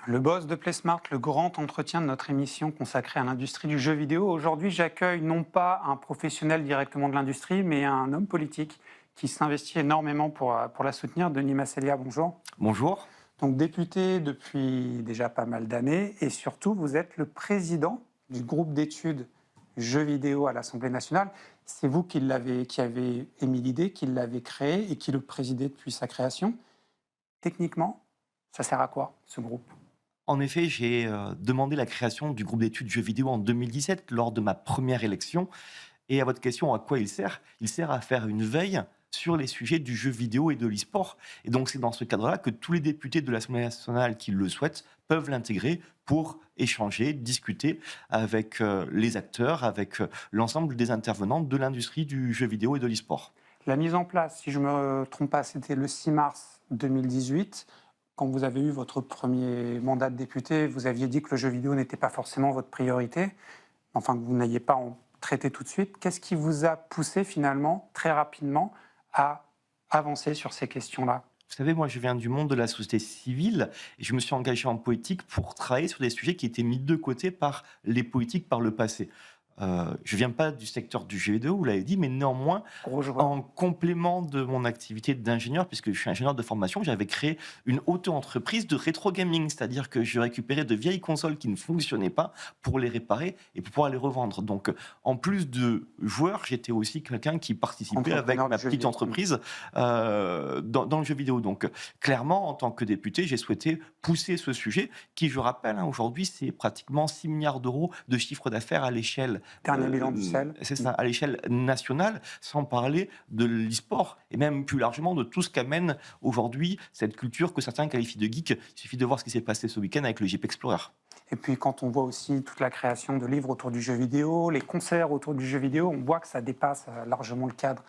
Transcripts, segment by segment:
Le boss de PlaySmart, le grand entretien de notre émission consacrée à l'industrie du jeu vidéo. Aujourd'hui, j'accueille non pas un professionnel directement de l'industrie, mais un homme politique qui s'investit énormément pour la soutenir, Denis Massélia. Bonjour. Bonjour. Donc député depuis déjà pas mal d'années et surtout, vous êtes le président du groupe d'études jeux vidéo à l'Assemblée nationale. C'est vous qui avez émis l'idée, qui l'avez créé et qui le présidez depuis sa création. Techniquement, ça sert à quoi, ce groupe? En effet, j'ai demandé la création du groupe d'études jeux vidéo en 2017 lors de ma première élection. Et à votre question, à quoi il sert? Il sert à faire une veille sur les sujets du jeu vidéo et de l'e-sport. Et donc, c'est dans ce cadre-là que tous les députés de l'Assemblée nationale qui le souhaitent peuvent l'intégrer pour échanger, discuter avec les acteurs, avec l'ensemble des intervenants de l'industrie du jeu vidéo et de l'e-sport. La mise en place, si je ne me trompe pas, c'était le 6 mars 2018. Quand vous avez eu votre premier mandat de député, vous aviez dit que le jeu vidéo n'était pas forcément votre priorité, enfin que vous n'alliez pas en traiter tout de suite. Qu'est-ce qui vous a poussé finalement, très rapidement, à avancer sur ces questions-là? Vous savez, moi, je viens du monde de la société civile et je me suis engagé en politique pour travailler sur des sujets qui étaient mis de côté par les politiques par le passé. Je viens pas du secteur du jeu vidéo, vous l'avez dit, mais néanmoins, Gros joueur. en complément de mon activité d'ingénieur, puisque je suis ingénieur de formation, j'avais créé une auto-entreprise de rétro gaming, c'est-à-dire que je récupérais de vieilles consoles qui ne fonctionnaient pas pour les réparer et pour pouvoir les revendre. Donc, en plus de joueur, j'étais aussi quelqu'un qui participait avec Entrepreneur ma du jeu petite vidéo. entreprise dans le jeu vidéo. Donc, clairement, en tant que député, j'ai souhaité pousser ce sujet qui, je rappelle, hein, aujourd'hui, c'est pratiquement 6 milliards d'euros de chiffre d'affaires à l'échelle Dernier bilan du sel. c'est ça, à l'échelle nationale, sans parler de l'e-sport et même plus largement de tout ce qu'amène aujourd'hui cette culture que certains qualifient de geek. Il suffit de voir ce qui s'est passé ce week-end avec le Jeep Explorer. Et puis quand on voit aussi toute la création de livres autour du jeu vidéo, les concerts autour du jeu vidéo, on voit que ça dépasse largement le cadre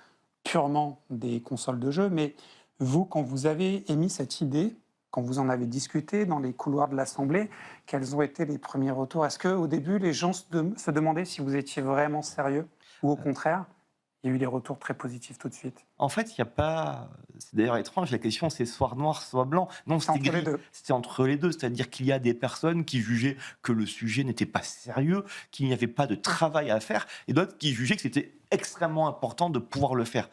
purement des consoles de jeu. Mais vous, quand vous avez émis cette idée, quand vous en avez discuté dans les couloirs de l'Assemblée, quels ont été les premiers retours? Est-ce qu'au début, les gens se demandaient si vous étiez vraiment sérieux? Ou au contraire, il y a eu des retours très positifs tout de suite? En fait, il n'y a pas. C'est d'ailleurs étrange, la question c'est soit noir, soit blanc. Non, C'est c'était entre les gris. deux. C'était entre les deux. C'est-à-dire qu'il y a des personnes qui jugeaient que le sujet n'était pas sérieux, qu'il n'y avait pas de travail à faire, et d'autres qui jugeaient que c'était extrêmement important de pouvoir le faire.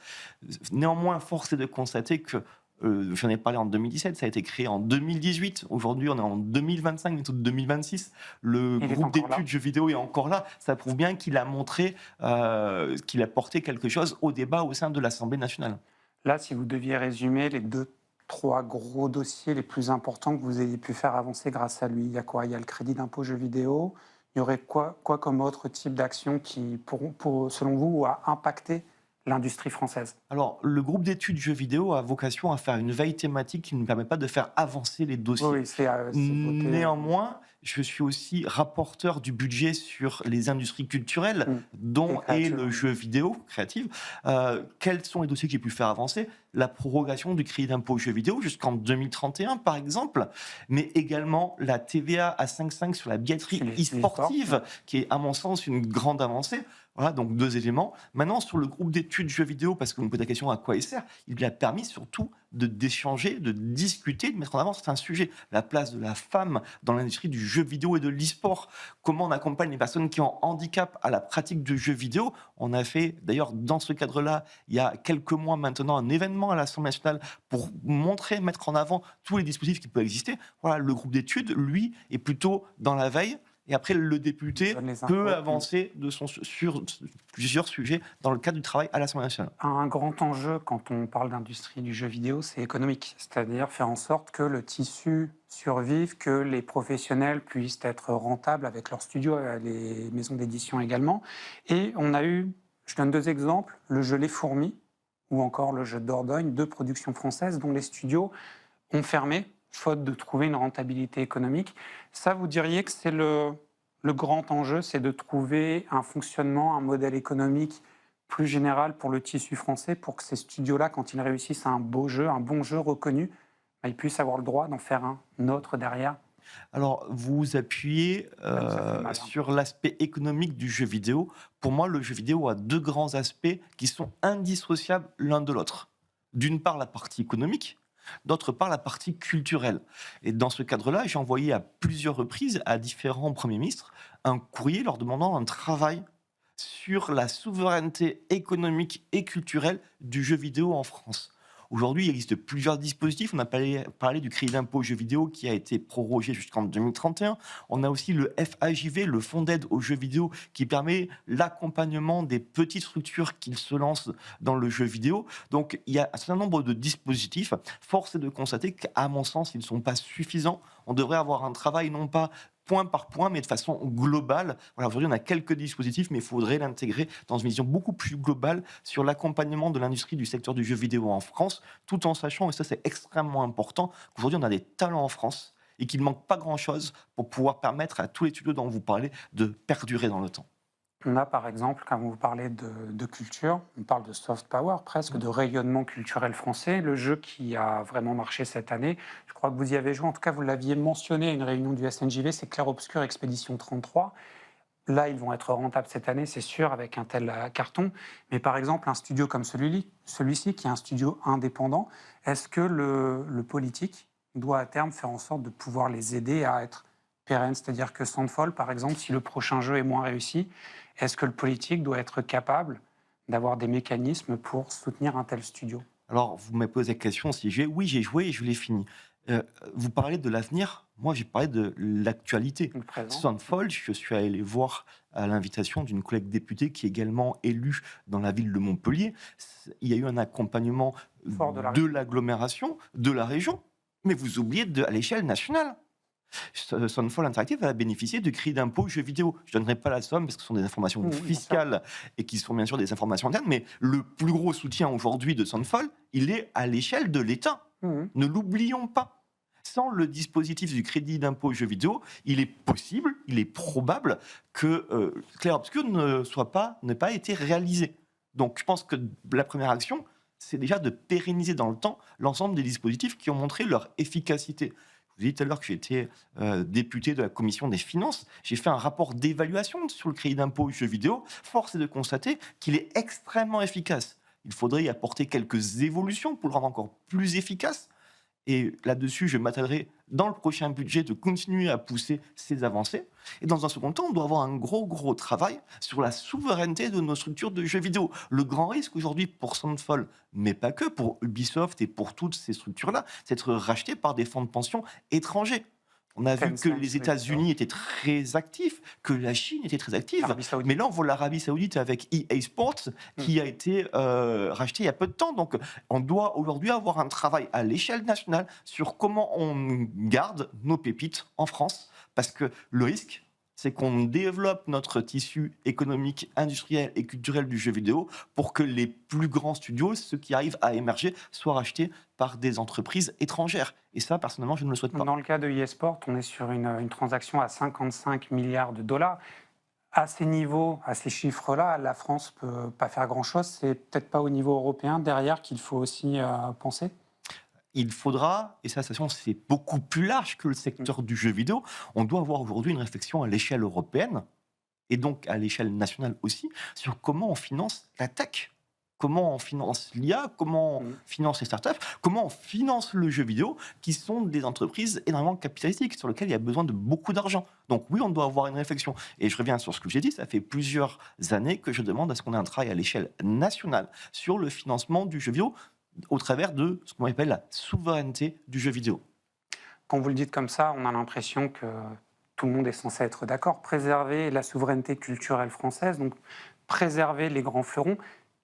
Néanmoins, force est de constater que. J'en ai parlé en 2017, ça a été créé en 2018. Aujourd'hui, on est en 2025, bientôt 2026. Le Il est groupe encore là. d'études jeux vidéo est encore là. Ça prouve bien qu'il a montré qu'il a porté quelque chose au débat au sein de l'Assemblée nationale. Là, si vous deviez résumer les deux, trois gros dossiers les plus importants que vous ayez pu faire avancer grâce à lui, il y a quoi? Il y a le crédit d'impôt jeux vidéo. Il y aurait quoi comme autre type d'action qui, selon vous, a impacté l'industrie française? Alors, le groupe d'études jeux vidéo a vocation à faire une veille thématique qui ne permet pas de faire avancer les Oui, dossiers. oui, c'est voté. Néanmoins, je suis aussi rapporteur du budget sur les industries culturelles, Mm. dont Et est créative, le oui. jeu vidéo créative. Quels sont les dossiers que j'ai pu faire avancer? La prorogation du crédit d'impôt jeux vidéo jusqu'en 2031, par exemple, mais également la TVA à 5,5 sur la billetterie e-sportive, qui est, à mon sens, une grande avancée. Voilà, donc deux éléments. Maintenant, sur le groupe d'études jeux vidéo, parce que vous me posez la question à quoi il sert, il a permis surtout d'échanger, de discuter, de mettre en avant certains sujets. La place de la femme dans l'industrie du jeu vidéo et de l'e-sport. Comment on accompagne les personnes qui ont handicap à la pratique du jeu vidéo. On a fait, d'ailleurs, dans ce cadre-là, il y a quelques mois maintenant, un événement à l'Assemblée nationale pour montrer, mettre en avant tous les dispositifs qui peuvent exister. Voilà, le groupe d'études, lui, est plutôt dans la veille. Et après, le député Donne les peut infos. avancer sur plusieurs sujets dans le cadre du travail à l'Assemblée nationale. Un grand enjeu quand on parle d'industrie du jeu vidéo, c'est économique, c'est-à-dire faire en sorte que le tissu survive, que les professionnels puissent être rentables avec leurs studios, les maisons d'édition également. Et on a eu, je donne deux exemples, le jeu Les Fourmis ou encore le jeu Dordogne, deux productions françaises dont les studios ont fermé, faute de trouver une rentabilité économique. Ça, vous diriez que c'est le grand enjeu, c'est de trouver un fonctionnement, un modèle économique plus général pour le tissu français, pour que ces studios-là, quand ils réussissent à un beau jeu, un bon jeu reconnu, bah, ils puissent avoir le droit d'en faire un autre derrière. Alors, vous appuyez Même ça fait mal, hein. sur l'aspect économique du jeu vidéo. Pour moi, le jeu vidéo a deux grands aspects qui sont indissociables l'un de l'autre. D'une part, la partie économique. d'autre part la partie culturelle. Et dans ce cadre-là, j'ai envoyé à plusieurs reprises à différents premiers ministres un courrier leur demandant un travail sur la souveraineté économique et culturelle du jeu vidéo en France. Aujourd'hui, il existe plusieurs dispositifs. On a parlé du crédit d'impôt jeux vidéo qui a été prorogé jusqu'en 2031. On a aussi le FAJV, le Fonds d'aide aux jeux vidéo, qui permet l'accompagnement des petites structures qui se lancent dans le jeu vidéo. Donc, il y a un certain nombre de dispositifs. Force est de constater qu'à mon sens, ils ne sont pas suffisants. On devrait avoir un travail non pas point par point, mais de façon globale. Voilà, aujourd'hui, on a quelques dispositifs, mais il faudrait l'intégrer dans une vision beaucoup plus globale sur l'accompagnement de l'industrie du secteur du jeu vidéo en France, tout en sachant, et ça c'est extrêmement important, qu'aujourd'hui on a des talents en France et qu'il ne manque pas grand-chose pour pouvoir permettre à tous les studios dont vous parlez de perdurer dans le temps. On a par exemple, quand vous parlez de culture, on parle de soft power presque, de rayonnement culturel français. Le jeu qui a vraiment marché cette année, je crois que vous y avez joué, en tout cas vous l'aviez mentionné à une réunion du SNJV, c'est Clair Obscur Expédition 33. Là, ils vont être rentables cette année, c'est sûr, avec un tel carton. Mais par exemple, un studio comme celui-ci, qui est un studio indépendant, est-ce que le politique doit à terme faire en sorte de pouvoir les aider à être pérennes? C'est-à-dire que Sandfall, par exemple, si le prochain jeu est moins réussi, est-ce que le politique doit être capable d'avoir des mécanismes pour soutenir un tel studio? Alors, vous m'avez posé la question si oui, j'ai joué et je l'ai fini. Vous parlez de l'avenir, moi j'ai parlé de l'actualité. Le présent. Sandfall, je suis allé les voir à l'invitation d'une collègue députée qui est également élue dans la ville de Montpellier. Il y a eu un accompagnement Fort de la de l'agglomération, de la région, mais vous oubliez à l'échelle nationale. Soundfall Interactive va bénéficier de crédit d'impôt jeux vidéo. Je ne donnerai pas la somme parce que ce sont des informations fiscales et qui sont bien sûr des informations internes, mais le plus gros soutien aujourd'hui de Soundfall, il est à l'échelle de l'État. Ne l'oublions pas. Sans le dispositif du crédit d'impôt jeux vidéo, il est possible, il est probable que Clair Obscur n'ait pas été réalisé. Donc je pense que la première action, c'est déjà de pérenniser dans le temps l'ensemble des dispositifs qui ont montré leur efficacité. Je vous ai dit tout à l'heure que j'étais député de la commission des finances. J'ai fait un rapport d'évaluation sur le crédit d'impôt jeux vidéo. Force est de constater qu'il est extrêmement efficace. Il faudrait y apporter quelques évolutions pour le rendre encore plus efficace. Et là-dessus, je m'attellerai dans le prochain budget de continuer à pousser ces avancées. Et dans un second temps, on doit avoir un gros travail sur la souveraineté de nos structures de jeux vidéo. Le grand risque aujourd'hui pour Soundfall, mais pas que, pour Ubisoft et pour toutes ces structures-là, c'est d'être racheté par des fonds de pension étrangers. On a vu que les États-Unis étaient très actifs, que la Chine était très active. Mais là, on voit l'Arabie Saoudite avec EA Sports qui a été racheté il y a peu de temps. Donc, on doit aujourd'hui avoir un travail à l'échelle nationale sur comment on garde nos pépites en France. Parce que le risque, c'est qu'on développe notre tissu économique, industriel et culturel du jeu vidéo pour que les plus grands studios, ceux qui arrivent à émerger, soient rachetés par des entreprises étrangères. Et ça, personnellement, je ne le souhaite pas. Dans le cas de eSport, on est sur une transaction à 55 milliards de dollars. À ces niveaux, à ces chiffres-là, la France ne peut pas faire grand-chose. C'est peut-être pas au niveau européen derrière qu'il faut aussi penser. Il faudra, et ça, c'est beaucoup plus large que le secteur du jeu vidéo, on doit avoir aujourd'hui une réflexion à l'échelle européenne, et donc à l'échelle nationale aussi, sur comment on finance la tech. Comment on finance l'IA, comment on finance les startups, comment on finance le jeu vidéo, qui sont des entreprises énormément capitalistiques, sur lesquelles il y a besoin de beaucoup d'argent. Donc oui, on doit avoir une réflexion. Et je reviens sur ce que j'ai dit, ça fait plusieurs années que je demande à ce qu'on ait un travail à l'échelle nationale sur le financement du jeu vidéo, au travers de ce qu'on appelle la souveraineté du jeu vidéo. Quand vous le dites comme ça, on a l'impression que tout le monde est censé être d'accord. Préserver la souveraineté culturelle française, donc préserver les grands fleurons.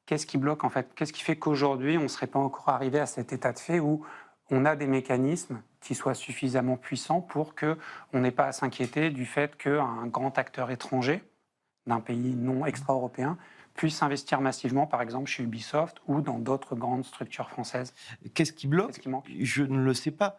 Qu'est-ce qui bloque en fait? Qu'est-ce qui fait qu'aujourd'hui, on ne serait pas encore arrivé à cet état de fait où on a des mécanismes qui soient suffisamment puissants pour qu'on n'ait pas à s'inquiéter du fait qu'un grand acteur étranger d'un pays non extra-européen puisse investir massivement, par exemple, chez Ubisoft ou dans d'autres grandes structures françaises? Qu'est-ce qui bloque? Qu'est-ce qui manque? Je ne le sais pas.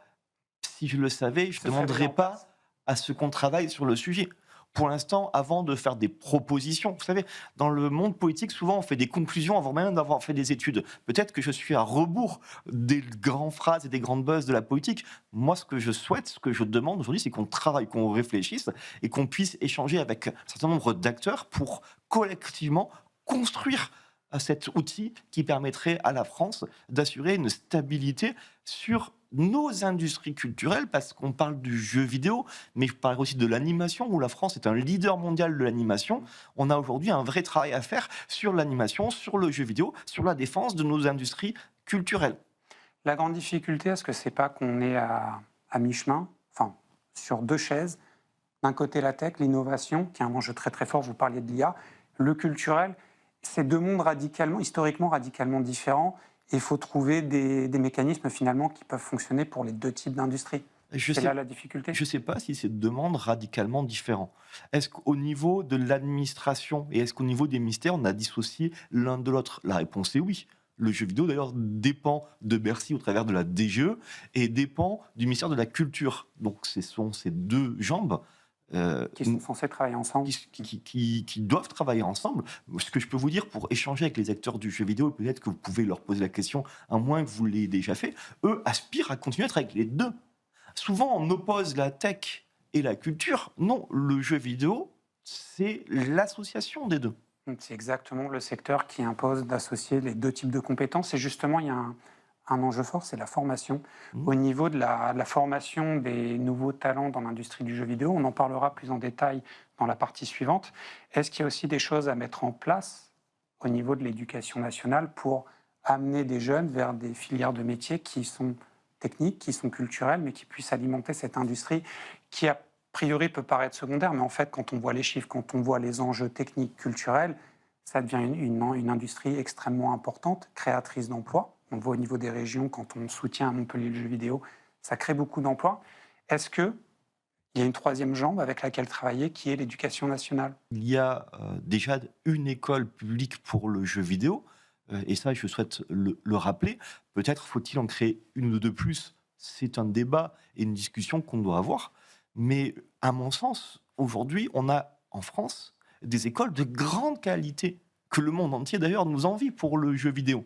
Si je le savais, je ne demanderais pas à ce qu'on travaille sur le sujet. Pour l'instant, avant de faire des propositions, vous savez, dans le monde politique, souvent on fait des conclusions avant même d'avoir fait des études. Peut-être que je suis à rebours des grandes phrases et des grandes buzz de la politique. Moi, ce que je souhaite, ce que je demande aujourd'hui, c'est qu'on travaille, qu'on réfléchisse et qu'on puisse échanger avec un certain nombre d'acteurs pour collectivement construire cet outil qui permettrait à la France d'assurer une stabilité sur nos industries culturelles, parce qu'on parle du jeu vidéo, mais je parle aussi de l'animation, où la France est un leader mondial de l'animation. On a aujourd'hui un vrai travail à faire sur l'animation, sur le jeu vidéo, sur la défense de nos industries culturelles. La grande difficulté, est-ce que c'est pas qu'on est à mi-chemin, enfin, sur deux chaises? D'un côté, la tech, l'innovation, qui est un enjeu très très fort, vous parliez de l'IA, le culturel, c'est deux mondes historiquement radicalement différents, et il faut trouver des mécanismes finalement qui peuvent fonctionner pour les deux types d'industries. C'est là la difficulté. Je ne sais pas si c'est deux mondes radicalement différents. Est-ce qu'au niveau de l'administration et est-ce qu'au niveau des ministères, on a dissocié l'un de l'autre? La réponse est oui. Le jeu vidéo, d'ailleurs, dépend de Bercy au travers de la DGE et dépend du ministère de la Culture. Donc, ce sont ces deux jambes qui sont censés travailler ensemble. Qui doivent travailler ensemble. Ce que je peux vous dire pour échanger avec les acteurs du jeu vidéo, et peut-être que vous pouvez leur poser la question, à moins que vous l'ayez déjà fait, eux aspirent à continuer à être avec les deux. Souvent, on oppose la tech et la culture. Non, le jeu vidéo, c'est l'association des deux. C'est exactement le secteur qui impose d'associer les deux types de compétences. Et justement, il y a un enjeu fort, c'est la formation. Au niveau de la formation des nouveaux talents dans l'industrie du jeu vidéo, on en parlera plus en détail dans la partie suivante. Est-ce qu'il y a aussi des choses à mettre en place au niveau de l'éducation nationale pour amener des jeunes vers des filières de métiers qui sont techniques, qui sont culturelles, mais qui puissent alimenter cette industrie qui, a priori, peut paraître secondaire, mais en fait, quand on voit les chiffres, quand on voit les enjeux techniques, culturels, ça devient une industrie extrêmement importante, créatrice d'emplois. On le voit au niveau des régions, quand on soutient à Montpellier le jeu vidéo, ça crée beaucoup d'emplois. Est-ce qu'il y a une troisième jambe avec laquelle travailler, qui est l'éducation nationale? Il y a déjà une école publique pour le jeu vidéo, et ça, je souhaite le rappeler. Peut-être faut-il en créer une ou deux de plus. C'est un débat et une discussion qu'on doit avoir. Mais à mon sens, aujourd'hui, on a en France des écoles de grande qualité, que le monde entier d'ailleurs nous envie pour le jeu vidéo.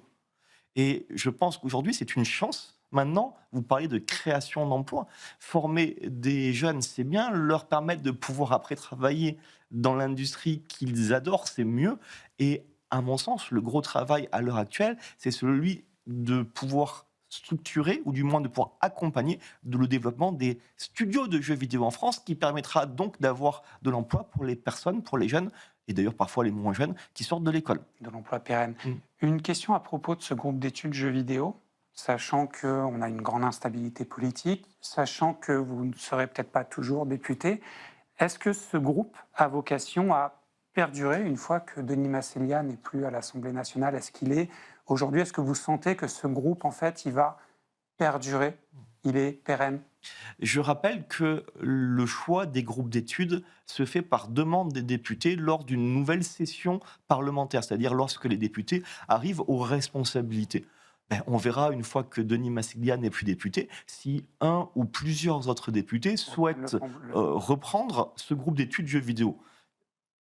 Et je pense qu'aujourd'hui, c'est une chance. Maintenant, vous parlez de création d'emplois. Former des jeunes, c'est bien. Leur permettre de pouvoir après travailler dans l'industrie qu'ils adorent, c'est mieux. Et à mon sens, le gros travail à l'heure actuelle, c'est celui de pouvoir structurer, ou du moins de pouvoir accompagner le développement des studios de jeux vidéo en France, qui permettra donc d'avoir de l'emploi pour les personnes, pour les jeunes, et d'ailleurs parfois les moins jeunes, qui sortent de l'école. De l'emploi pérenne. Une question à propos de ce groupe d'études jeux vidéo, sachant qu'on a une grande instabilité politique, sachant que vous ne serez peut-être pas toujours député, est-ce que ce groupe a vocation à perdurer une fois que Denis Massélia n'est plus à l'Assemblée nationale? Est-ce qu'il est aujourd'hui, est-ce que vous sentez que ce groupe, en fait, il va perdurer, il est pérenne? Je rappelle que le choix des groupes d'études se fait par demande des députés lors d'une nouvelle session parlementaire, c'est-à-dire lorsque les députés arrivent aux responsabilités. On verra une fois que Denis Massélia n'est plus député, si un ou plusieurs autres députés souhaitent reprendre ce groupe d'études jeux vidéo.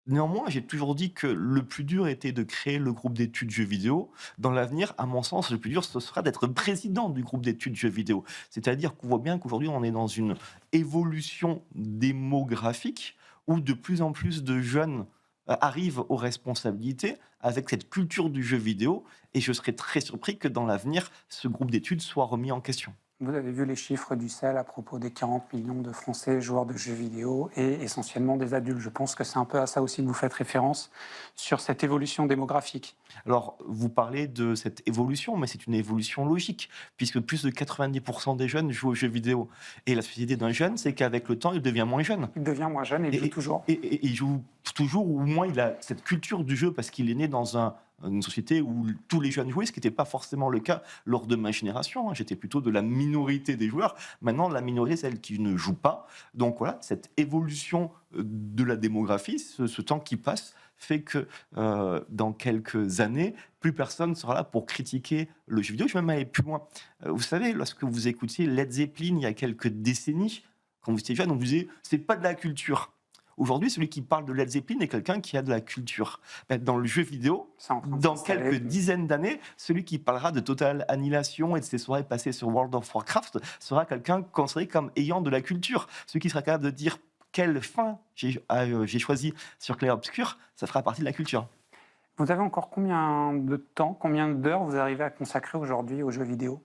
Néanmoins, j'ai toujours dit que le plus dur était de créer le groupe d'études jeux vidéo. Dans l'avenir, à mon sens, le plus dur, ce sera d'être président du groupe d'études jeux vidéo. C'est-à-dire qu'on voit bien qu'aujourd'hui, on est dans une évolution démographique où de plus en plus de jeunes arrivent aux responsabilités avec cette culture du jeu vidéo. Et je serais très surpris que dans l'avenir, ce groupe d'études soit remis en question. Vous avez vu les chiffres du CEL à propos des 40 millions de Français joueurs de jeux vidéo et essentiellement des adultes. Je pense que c'est un peu à ça aussi que vous faites référence sur cette évolution démographique. Alors, vous parlez de cette évolution, mais c'est une évolution logique, puisque plus de 90% des jeunes jouent aux jeux vidéo. Et la spécificité d'un jeune, c'est qu'avec le temps, il devient moins jeune. Il devient moins jeune et il joue toujours. Et il joue toujours, ou au moins il a cette culture du jeu, parce qu'il est né dans une société où tous les jeunes jouaient, ce qui n'était pas forcément le cas lors de ma génération. J'étais plutôt de la minorité des joueurs. Maintenant, la minorité, c'est celle qui ne joue pas. Donc voilà, cette évolution de la démographie, ce temps qui passe, fait que dans quelques années, plus personne sera là pour critiquer le jeu vidéo. Je vais même aller plus loin. Vous savez, lorsque vous écoutiez Led Zeppelin il y a quelques décennies, quand vous étiez jeune, on vous disait « c'est pas de la culture ». Aujourd'hui, celui qui parle de Led Zeppelin est quelqu'un qui a de la culture. Dans le jeu vidéo, dans quelques dizaines d'années, celui qui parlera de Total Annihilation et de ses soirées passées sur World of Warcraft sera quelqu'un considéré comme ayant de la culture. Celui qui sera capable de dire quelle fin j'ai choisi sur Clair Obscur, ça fera partie de la culture. Vous avez encore combien de temps, combien d'heures vous arrivez à consacrer aujourd'hui aux jeux vidéo?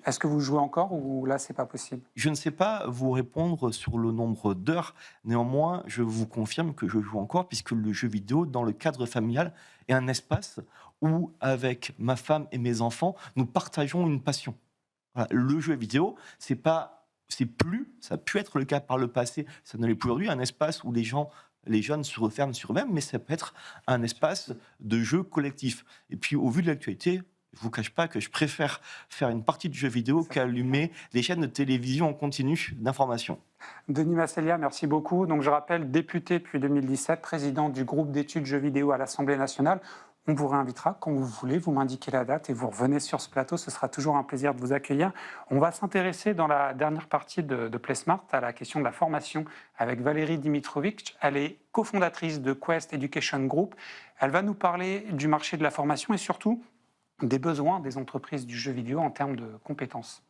Est-ce que vous jouez encore ou là, c'est pas possible? Je ne sais pas vous répondre sur le nombre d'heures. Néanmoins, je vous confirme que je joue encore puisque le jeu vidéo, dans le cadre familial, est un espace où, avec ma femme et mes enfants, nous partageons une passion. Voilà, le jeu vidéo, c'est plus, ça a pu être le cas par le passé, ça ne l'est plus aujourd'hui, un espace où les jeunes se referment sur eux-mêmes, mais ça peut être un espace de jeu collectif. Et puis, au vu de l'actualité, je ne vous cache pas que je préfère faire une partie de jeu vidéo qu'allumer les chaînes de télévision en continu d'information. Denis Massélia, merci beaucoup. Donc, je rappelle, député depuis 2017, président du groupe d'études jeux vidéo à l'Assemblée nationale. On vous réinvitera quand vous voulez, vous m'indiquez la date et vous revenez sur ce plateau. Ce sera toujours un plaisir de vous accueillir. On va s'intéresser dans la dernière partie de PlaySmart à la question de la formation avec Valérie Dimitrovic. Elle est cofondatrice de Quest Education Group. Elle va nous parler du marché de la formation et surtout des besoins des entreprises du jeu vidéo en termes de compétences.